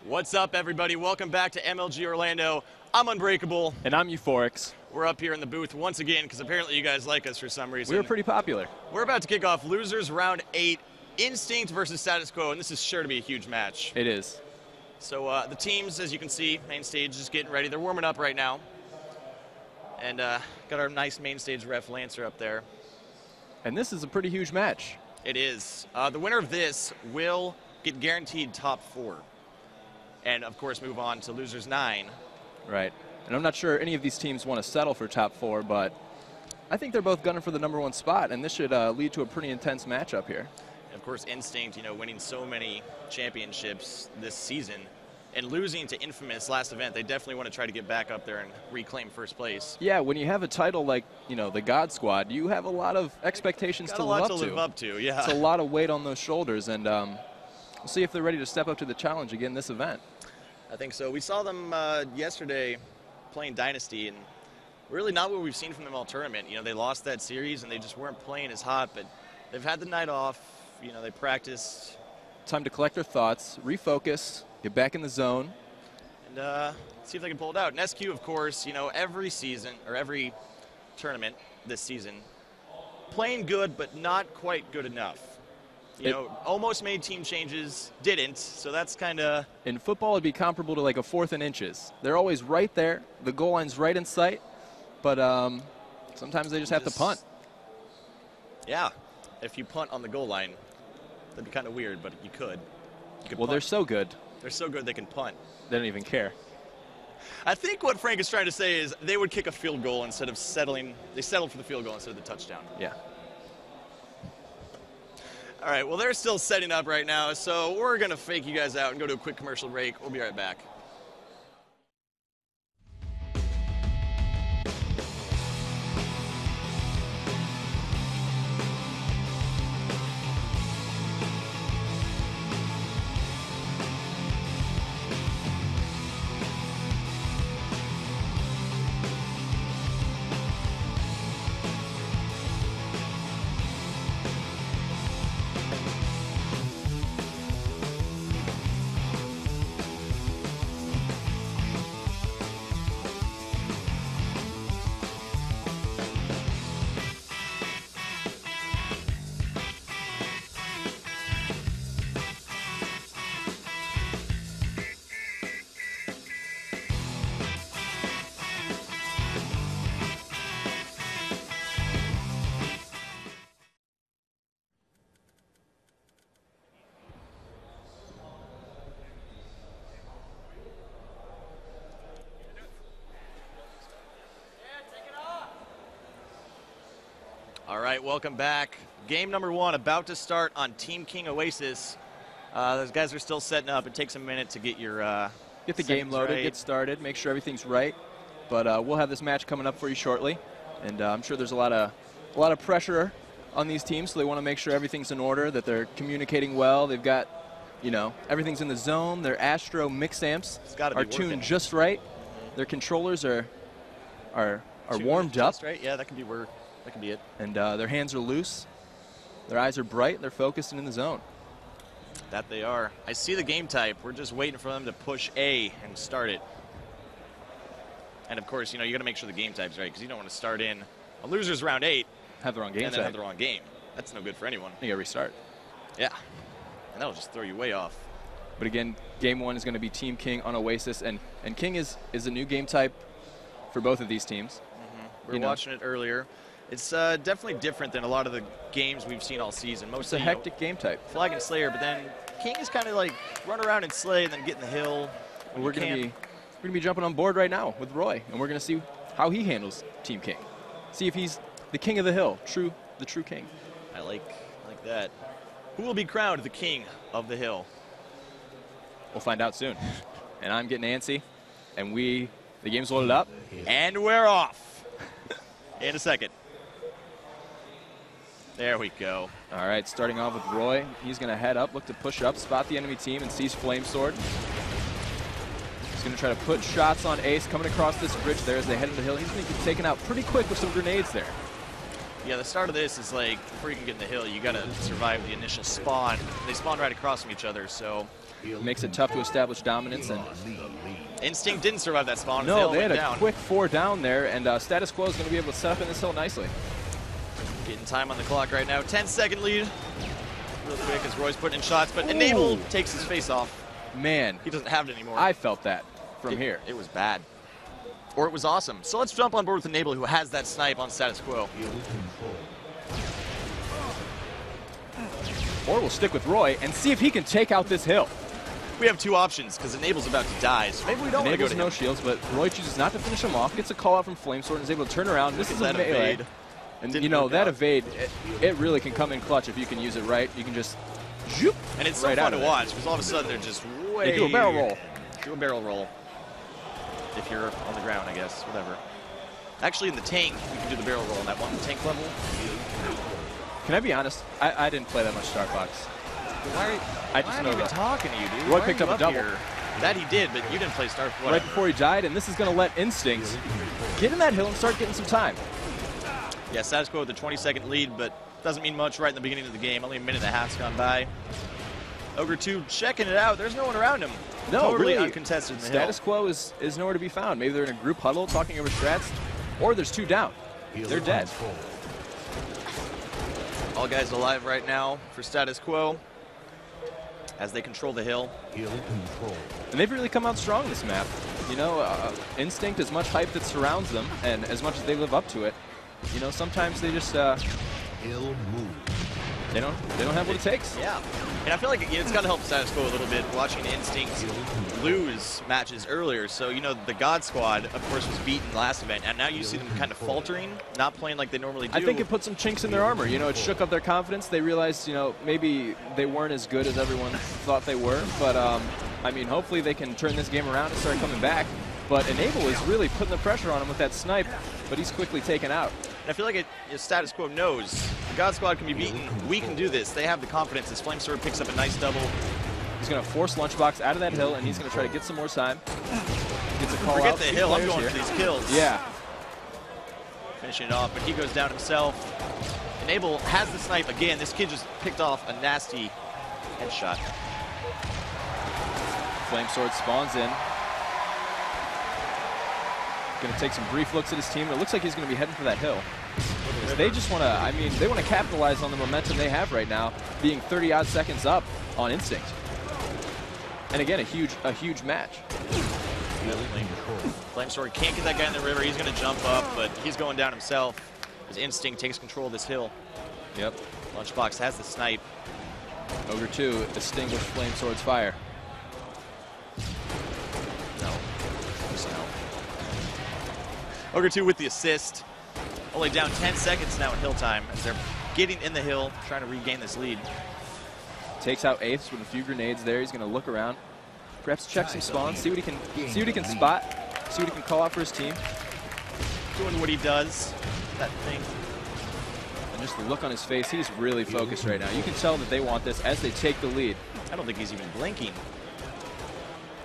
What's up, everybody? Welcome back to MLG Orlando. I'm Unbreakable. And I'm Euphorix. We're up here in the booth once again because apparently you guys like us for some reason. We were pretty popular. We're about to kick off Losers Round 8, Instinct versus Status Quo, and this is sure to be a huge match. It is. So the teams, as you can see, main stage is getting ready. They're warming up right now. And got our nice main stage ref Lancer up there. And this is a pretty huge match. It is. The winner of this will get guaranteed top 4. And, of course, move on to Losers 9. Right. And I'm not sure any of these teams want to settle for top 4, but I think they're both gunning for the #1 spot, and this should lead to a pretty intense matchup here. And of course, Instinct, winning so many championships this season and losing to Infamous last event, they definitely want to try to get back up there and reclaim first place. Yeah, when you have a title like, the God Squad, you have a lot of expectations to live up to. Got a lot to live up to, yeah. It's a lot of weight on those shoulders, and we'll see if they're ready to step up to the challenge again this event. I think so. We saw them yesterday playing Dynasty, and really not what we've seen from them all tournament. They lost that series, and they just weren't playing as hot, but they've had the night off. They practiced. Time to collect their thoughts, refocus, get back in the zone. And see if they can pull it out. And SQ, of course, every season, or every tournament this season, playing good, but not quite good enough. Almost made team changes, didn't, so that's kind of... In football, it'd be comparable to like a 4th and inches. They're always right there. The goal line's right in sight, but sometimes they just have to punt. Yeah, if you punt on the goal line, that'd be kind of weird, but you could. Well, punt. They're so good. They're so good they can punt. They don't even care. I think what Frank is trying to say is they would kick a field goal instead of settling. They settled for the field goal instead of the touchdown. Yeah. All right, well, they're still setting up right now, so we're going to fake you guys out and go to a quick commercial break. We'll be right back. All right, welcome back. Game number 1 about to start on Team King Oasis. Those guys are still setting up. It takes a minute to get your get the game loaded, right. Get started, make sure everything's right. But we'll have this match coming up for you shortly, and I'm sure there's a lot of pressure on these teams, so they want to make sure everything's in order, that they're communicating well. They've got, everything's in the zone. Their Astro mix amps are tuned just right. Their controllers are warmed up. Just right, yeah, that can be where. That could be it. And their hands are loose. Their eyes are bright. They're focused and in the zone. That they are. I see the game type. We're just waiting for them to push A and start it. And, of course, you got to make sure the game type's right because you don't want to start in a Losers Round 8. Have the wrong game and type. then have the wrong game. That's no good for anyone. You got to restart. Yeah. And that'll just throw you way off. But, again, game 1 is going to be Team King on Oasis. And King is a new game type for both of these teams. We were watching it earlier. It's definitely different than a lot of the games we've seen all season. It's a hectic game type. Flag and Slayer, but then King is kind of like run around and slay and then get in the hill. And we're going to be jumping on board right now with Roy, and we're going to see how he handles Team King. See if he's the king of the hill, the true king. I like that. Who will be crowned the king of the hill? We'll find out soon. And I'm getting antsy, and the game's loaded up. And we're off in a second. There we go. All right, starting off with Roy. He's going to head up, look to push up, spot the enemy team, and sees Flame Sword. He's going to try to put shots on Ace coming across this bridge there as they head into the hill. He's going to get taken out pretty quick with some grenades there. Yeah, the start of this is like, before you can get in the hill, you got to survive the initial spawn. They spawn right across from each other, so makes it tough to establish dominance. And Instinct didn't survive that spawn. no, they had a down. quick 4 down there, and Status Quo is going to be able to set up in this hill nicely. Getting time on the clock right now. 10-second lead. Real quick as Roy's putting in shots, but Enable takes his face off. Man, He doesn't have it anymore. I felt that from here. It was bad. Or it was awesome. So let's jump on board with Enable, who has that snipe on Status Quo. Or we'll stick with Roy and see if he can take out this hill. We have 2 options, because Enable's about to die, so maybe we don't want to go Enable's to no him. shields, but Roy chooses not to finish him off, gets a call out from Flamesword, and is able to turn around. This is a that melee. evade. And Didn't you know, work that out. evade, it really can come in clutch if you can use it right. You can just zoop And it's so right fun out to of there. watch, because all of a sudden they're just way... They do a barrel roll. Do a barrel roll. If you're on the ground, I guess, whatever. Actually, in the tank, you can do the barrel roll on that one tank level. Can I be honest? I didn't play that much Star Fox. Why I just am know I even that. talking to you, dude? Roy Why are picked you up a double. here? That he did, but you didn't play Star Fox. Right before he died, and this is going to let Instinct get in that hill and start getting some time. Yeah, Status Quo with a 20-second lead, but doesn't mean much right in the beginning of the game. Only a minute and a half's gone by. Ogre 2 checking it out. There's no one around him. No, totally really, uncontested in the Status hill. Quo is nowhere to be found. Maybe they're in a group huddle talking over strats, or there's 2 down. They're dead. All guys alive right now for Status Quo as they control the hill. And they've really come out strong this map. You know, Instinct, as much hype that surrounds them, and as much as they live up to it, you know, sometimes they just they don't have what it takes. Yeah, and I feel like it's got to help Status Quo a little bit watching Instinct lose matches earlier. So, you know, the God Squad, of course, was beaten last event, and now you see them kind of faltering, not playing like they normally do. I think it put some chinks in their armor. You know, it shook up their confidence. They realized, you know, maybe they weren't as good as everyone thought they were. But, I mean, hopefully they can turn this game around and start coming back. But Enable is really putting the pressure on him with that snipe, but he's quickly taken out. And I feel like Status Quo knows the God Squad can be beaten. We can do this. They have the confidence as Flamesword picks up a nice double. He's going to force Lunchbox out of that hill, and he's going to try to get some more time. Gets a call Forget out. the 2 hill. I'm players going here. for these kills. Yeah. Finishing it off, but he goes down himself. Enable has the snipe again. This kid just picked off a nasty headshot. Flamesword spawns in. Going to take some brief looks at his team. It looks like he's going to be heading for that hill. They just want to, I mean, they want to capitalize on the momentum they have right now, being 30-odd seconds up on Instinct. And again, a huge match. Flamesword can't get that guy in the river. He's going to jump up, but he's going down himself. His Instinct takes control of this hill. Yep. Lunchbox has the snipe. Ogre 2 extinguished Flamesword's fire. No. Just no. Ogre 2 with the assist. Only down 10 seconds now in hill time as they're getting in the hill, trying to regain this lead. Takes out Eighths with a few grenades there. He's going to look around, perhaps check some spawns, see what he can spot, see what he can call out for his team. Doing what he does, that thing. And just the look on his face, he's really focused right now. You can tell that they want this as they take the lead. I don't think he's even blinking.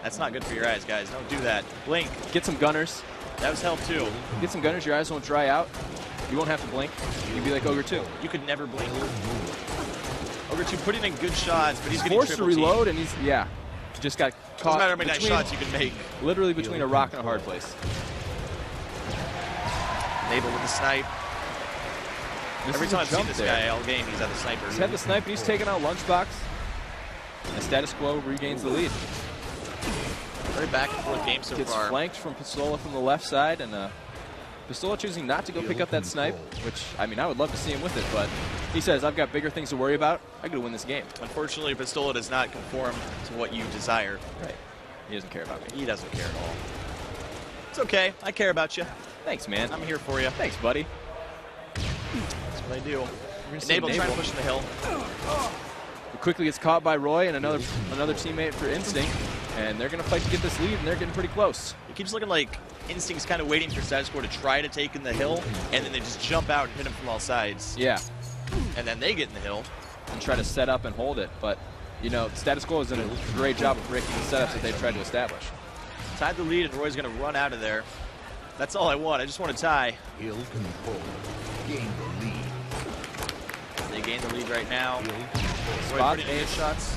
That's not good for your eyes, guys. Don't do that. Blink. Get some gunners. That was help too. Get some gunners, your eyes won't dry out. You won't have to blink. You can be like Ogre 2. You could never blink. Ogre 2 putting in good shots, but he's getting Forced to triple teamed. reload, and he's, yeah, just got Doesn't caught matter how many nice between, shots you can make. literally between a rock and a hard place. Enable with the snipe. Every is a time I've seen jump this there. guy all game, he's had the sniper. He's had the snipe, and he's taken out Lunchbox. And Status Quo regains the lead. Very back and forth game so Gets far. flanked from Pistola from the left side, and Pistola choosing not to go pick up that snipe, which, I mean, I would love to see him with it, but he says, I've got bigger things to worry about. I gotta win this game. Unfortunately, Pistola does not conform to what you desire. Right. He doesn't care about me. He doesn't care at all. It's okay. I care about you. Thanks, man. I'm here for you. Thanks, buddy. That's what I do. We're gonna see Enable trying to Enable. push the hill. He quickly gets caught by Roy and another teammate for Instinct, and they're gonna fight to get this lead, and they're getting pretty close. It keeps looking like Instinct's kind of waiting for Status Quo to try to take in the hill, and then they just jump out and hit him from all sides. Yeah, And then they get in the hill. and try to set up and hold it, but you know, Status Quo has done a great job of breaking the setups that they've tried to establish. Tied the lead, and Roy's going to run out of there. That's all I want. I just want to tie. Hill control. Gain the lead. They gain the lead right now. Hill Roy Spot putting in good ace. shots.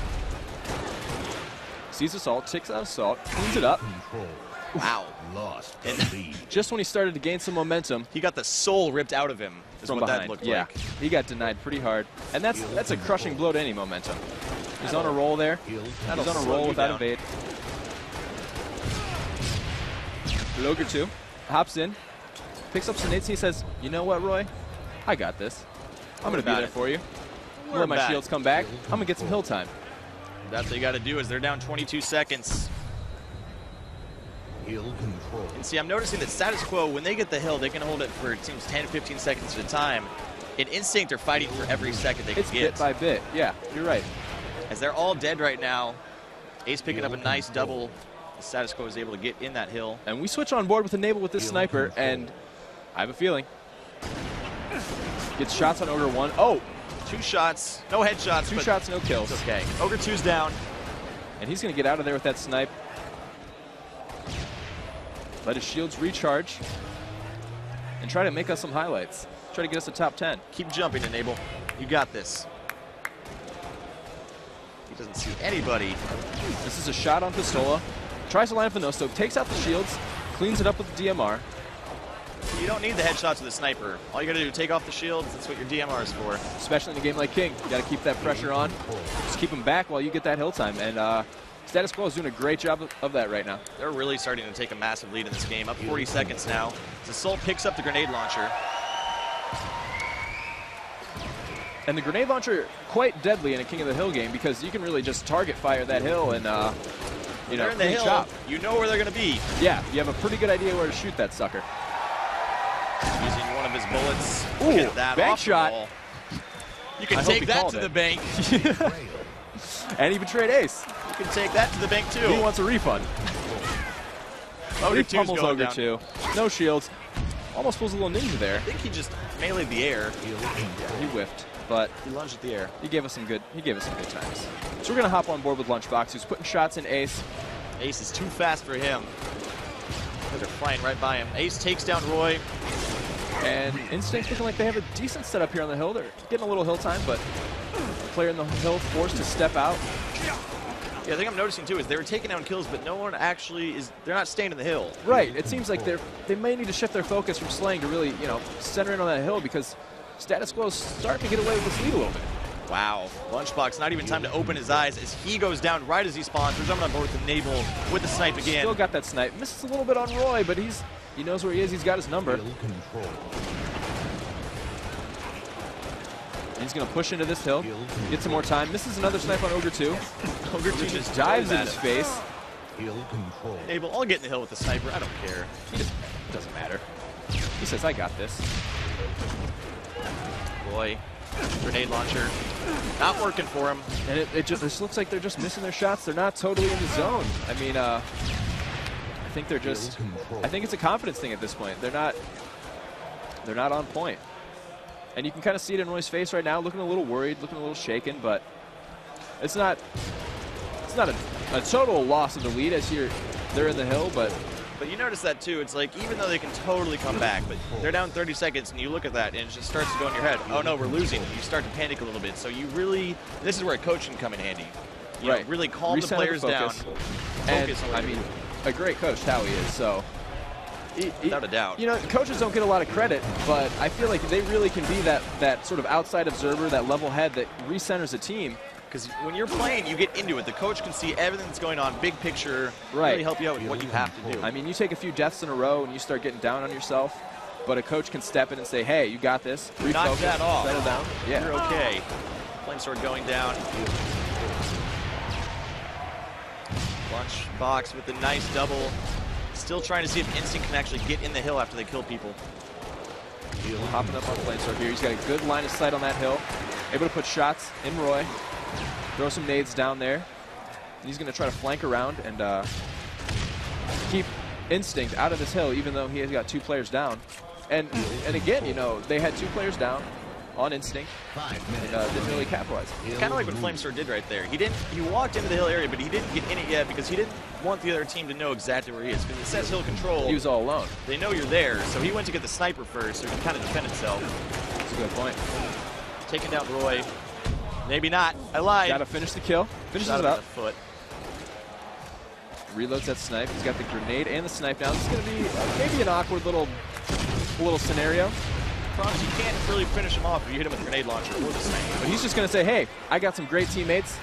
sees Assault, takes out Assault, cleans it up. Control. Wow. Lost the And- lead. Just when he started to gain some momentum He got the soul ripped out of him, is from what behind. that looked Yeah, like. he got denied pretty hard. And that's a crushing blow to any momentum. He's on a roll there. He'll He's on a slow roll you without down. evade. Ogre 2 hops in, picks up some nades, and he says, you know what, Roy? I got this. I'm going to be about there it. for you. Worry Let my about shields it. come back. I'm going to get some hill time. That's what you got to do is they're down 22 seconds. He'll control. And see, I'm noticing that Status Quo, when they get the hill, they can hold it for, it seems, 10 to 15 seconds at a time. In Instinct, they're fighting for every second they can It's get. bit by bit. Yeah, you're right. As they're all dead right now, Ace picking up a nice double. Status Quo is able to get in that hill. And we switch on board with Enable with this sniper, and I have a feeling. Gets shots on Ogre 1. Oh, 2 shots, no headshots. two but shots, no kills. It's okay. Ogre 2's down. And he's going to get out of there with that snipe. Let his shields recharge. And try to make us some highlights. Try to get us a top 10. Keep jumping, Enable. You got this. He doesn't see anybody. This is a shot on Pistola. Tries to line up the no-scope, takes out the shields, cleans it up with the DMR. You don't need the headshots with the sniper. All you got to do, take off the shields. That's what your DMR is for. Especially in a game like King. You got to keep that pressure on. Just keep him back while you get that hill time. And Status Quo is doing a great job of that right now. They're really starting to take a massive lead in this game. Up 40 seconds now. As Assault picks up the grenade launcher. And the grenade launcher, quite deadly in a King of the Hill game because you can really just target fire that hill and, you know, They're in the clean hill. chop. You know where they're going to be. Yeah, you have a pretty good idea where to shoot that sucker. Using one of his bullets. Ooh, Look at that bank off the shot. wall. You can I hope take he that called to it. the bank. And he betrayed Ace. You can take that to the bank too. He wants a refund. Ogre He 2's pummels going Ogre down. 2. No shields. Almost pulls a little ninja there. I think he just meleeed the air. He whiffed, but He lunged at the air. he gave us some good times. So we're gonna hop on board with Lunchbox, who's putting shots in Ace. Ace is too fast for him. They're flying right by him. Ace takes down Roy. And Instinct looking like they have a decent setup here on the hill. They're getting a little hill time, but the player in the hill forced to step out. Yeah, the thing I'm noticing too is they were taking down kills, but no one actually is. They're not staying in the hill. Right. It seems like they may need to shift their focus from slaying to really, you know, center in on that hill because Status Quo is starting to get away with this lead a little bit. Wow. Lunchbox, not even time to open his eyes as he goes down right as he spawns. We're jumping on board with the Enable with the snipe again. Still got that snipe. Misses a little bit on Roy, but he knows where he is. He's got his number. He'll control. He's going to push into this hill, get some more time. Misses another snipe on Ogre 2. Ogre 2 Just dives in his face. He'll control. Enable, I'll get in the hill with the sniper. I don't care. It doesn't matter. He says, I got this. Boy, grenade launcher, not working for him. And it just looks like they're just missing their shots. They're not totally in the zone. I mean, I think they're just, I think it's a confidence thing at this point. They're not on point. And you can kind of see it in Roy's face right now, looking a little worried, looking a little shaken, but it's not a total loss of the lead as they're in the hill, but But you notice that too. It's like even though they can totally come back, but they're down 30 seconds, and you look at that, and it just starts to go in your head. Oh no, we're losing. And you start to panic a little bit. So you really, this is where a coach can come in handy. You know, right. really calm the Recenter players down. focus. Focus on And what I you're mean, doing. a great coach, Howie is, so. Without a doubt. You know, coaches don't get a lot of credit, but I feel like they really can be that sort of outside observer, that level head that recenters a team. Because when you're playing, you get into it. The coach can see everything that's going on, big picture, Right. really help you out with what you have to do. I mean, you take a few deaths in a row and you start getting down on yourself, but a coach can step in and say, hey, you got this. Knock Refocus, that off. settle down. Yeah. You're okay. Flamesword going down. Lunchbox with a nice double. Still trying to see if Instinct can actually get in the hill after they kill people. Hopping up on Flamesword here. He's got a good line of sight on that hill. Able to put shots in Roy. Throw some nades down there. He's going to try to flank around and keep Instinct out of this hill, even though he has got 2 players down. And again, you know, they had 2 players down on Instinct 5 minutes. and didn't really capitalize. Kind of like what Flamesword did right there. He walked into the hill area, but he didn't get in it yet because he didn't want the other team to know exactly where he is. Because it says hill control. He was all alone. They know you're there, so he went to get the sniper first so he can kind of defend himself. That's a good point. Taking down Roy. Maybe not. I lied. Got to finish the kill. Finishes Shot it him in up. the foot. reloads that snipe. He's got the grenade and the snipe now. This is going to be maybe an awkward little scenario. Promise, you can't really finish him off if you hit him with a grenade launcher or the snipe. But he's just going to say, hey, I got some great teammates.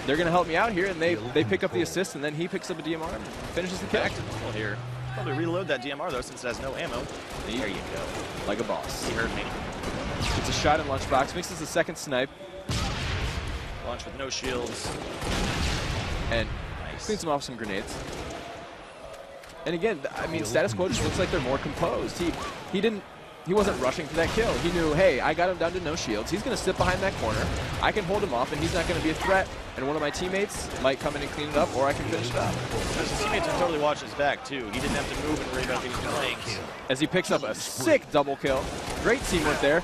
They're going to help me out here, and they pick up the assist, and then he picks up a DMR and finishes the kill. Well, here. Probably reload that DMR, though, since it has no ammo. There you go. Like a boss. He heard me. It's a shot in Lunchbox. Mixes the second snipe. Launch with no shields. And Nice. cleans him off some grenades. And again, I mean, Status Quo just looks like they're more composed. He wasn't rushing for that kill. He knew, hey, I got him down to no shields. He's going to sit behind that corner. I can hold him off, and he's not going to be a threat. And one of my teammates might come in and clean it up, or I can finish it up. His teammates are totally watching his back, too. He didn't have to move and worry about getting flanked. As he picks up a sick double kill. Great teamwork there.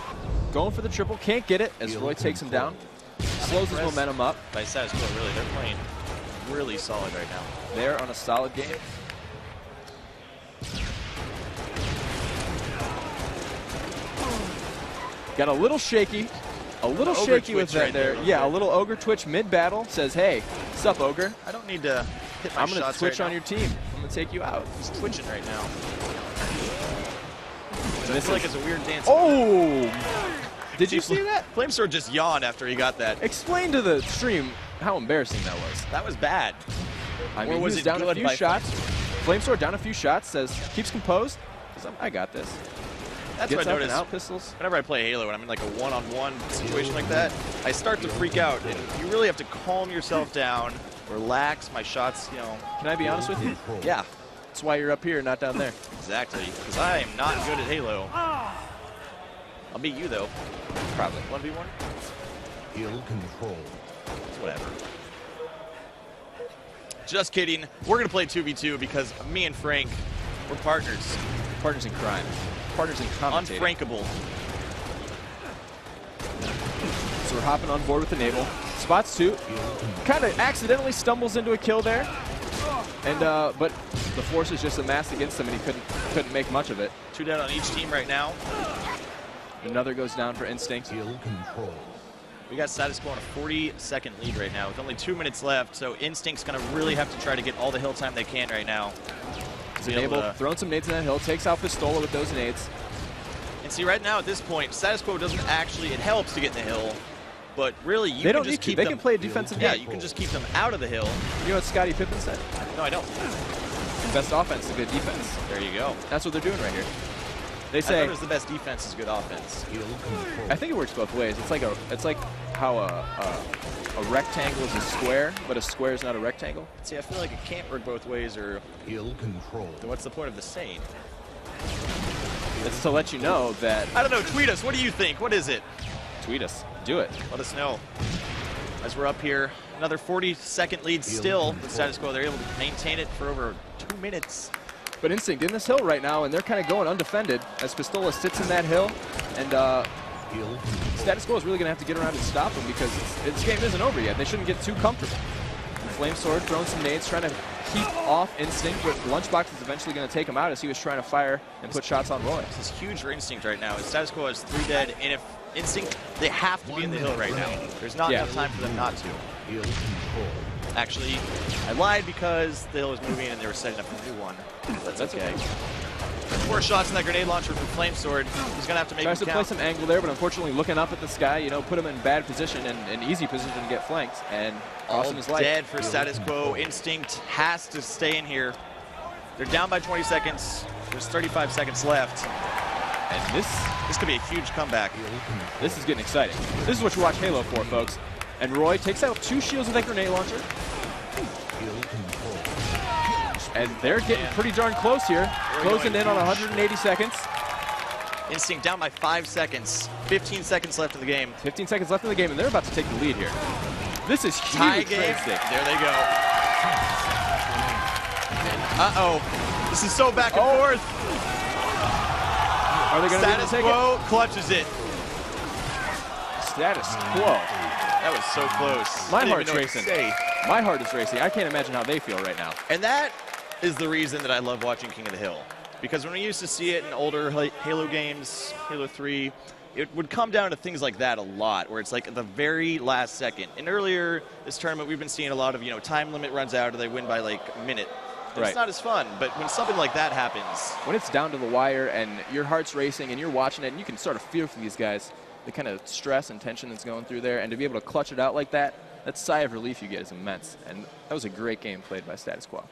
Going for the triple. Can't get it as Roy takes him down. Slows his momentum up. By Status Quo, really. They're playing really solid right now. They're on a solid game. Got a little shaky. A little shaky with that right there. Yeah, a little Ogre twitch mid-battle. Says, hey, sup, Ogre? I don't need to hit my I'm going to shots twitch right on your team. I'm going to take you out. He's twitching right now. And I feel like it's a weird dance. Oh! Did you see that? Flamesword just yawned after he got that. Explain to the stream how embarrassing that was. That was bad. I Or mean, was he was it down a good few by shots. Flamesword down a few shots. Says, keeps composed. Says, I got this. That's Gets what I up and noticed. out pistols. Whenever I play Halo and I'm in like a one-on-one situation like that, I start to freak out. And you really have to calm yourself down, relax. My shots, you know. Can I be honest with you? Yeah, That's why you're up here, not down there. exactly. Because I am not good at Halo. I'll beat you though. Probably. 1v1? Ill control. It's whatever. Just kidding. We're going to play 2v2 because me and Frank, we're partners. Partners in crime. Partners in commentating. Unfrankable. So we're hopping on board with the Naval. Spots two. Kind of accidentally stumbles into a kill there. And but the force is just amassed against him, and he couldn't make much of it. 2 down on each team right now. Another goes down for Instinct. Ill control. We got Status Quo on a 40-second lead right now with only 2 minutes left, so Instinct's going to really have to try to get all the hill time they can right now. He's able throwing some nades in that hill, takes out Pistola with those nades. And see, right now at this point, Status Quo doesn't actually, it helps to get in the hill, but really you They can don't just need to. keep They them. can play a defensive Yeah, game. you can just keep them out of the hill. You know what Scottie Pippen said? No, I don't. Best offense is good defense. There you go. That's what they're doing right here. They I say, thought it was the best defense is good offense. Ill control. I think it works both ways. It's like how a rectangle is a square, but a square is not a rectangle. See, I feel like it can't work both ways, or Ill control. then what's the point of the saying? It's to let you know that. I don't know. Tweet us. What do you think? What is it? Tweet us. Do it. Let us know. As we're up here, another 40-second lead still. The Status Quo, they're able to maintain it for over 2 minutes. But Instinct in this hill right now, and they're kind of going undefended as Pistola sits in that hill, and Ill control. Status Quo is really going to have to get around and stop him because this game isn't over yet. They shouldn't get too comfortable. Flamesword throwing some nades, trying to keep off Instinct, but Lunchbox is eventually going to take him out as he was trying to fire and put shots on Roy. This is huge for Instinct right now. Status Quo has 3 dead, and if Instinct, they have to be in the hill right now. There's not enough time for them not to. Ill control. Actually, I lied because the hill was moving and they were setting up a new one. That's okay. 4 shots in that grenade launcher from Flamesword. He's gonna have to make Tries them to play count. some angle there, but unfortunately looking up at the sky, you know, put him in bad position and an easy position to get flanked, and All cost him his life. dead for Status Quo. Instinct has to stay in here. They're down by 20 seconds. There's 35 seconds left. And this This could be a huge comeback. is getting exciting. This is what you watch Halo for, folks. And Roy takes out 2 shields with that grenade launcher, Ill control. and they're getting pretty darn close here. Closing in on 180 seconds. Instinct down by 5 seconds. 15 seconds left in the game. 15 seconds left in the game, and they're about to take the lead here. This is Tie huge. game. Trade stick. There they go. Uh-oh. This is so back and forth. Are they going to Status take Quo clutches it. it? Status Quo. That was so close. My I didn't heart's even know what to racing. say. My heart is racing. I can't imagine how they feel right now. And that is the reason that I love watching King of the Hill. Because when we used to see it in older Halo games, Halo 3, it would come down to things like that a lot, where it's like at the very last second. And earlier this tournament, we've been seeing a lot of, time limit runs out or they win by like a minute. And Right. It's not as fun, but when something like that happens, When it's down to the wire and your heart's racing and you're watching it and you can sort of feel for these guys the kind of stress and tension that's going through there, and to be able to clutch it out like that sigh of relief you get is immense. And that was a great game played by Status Quo.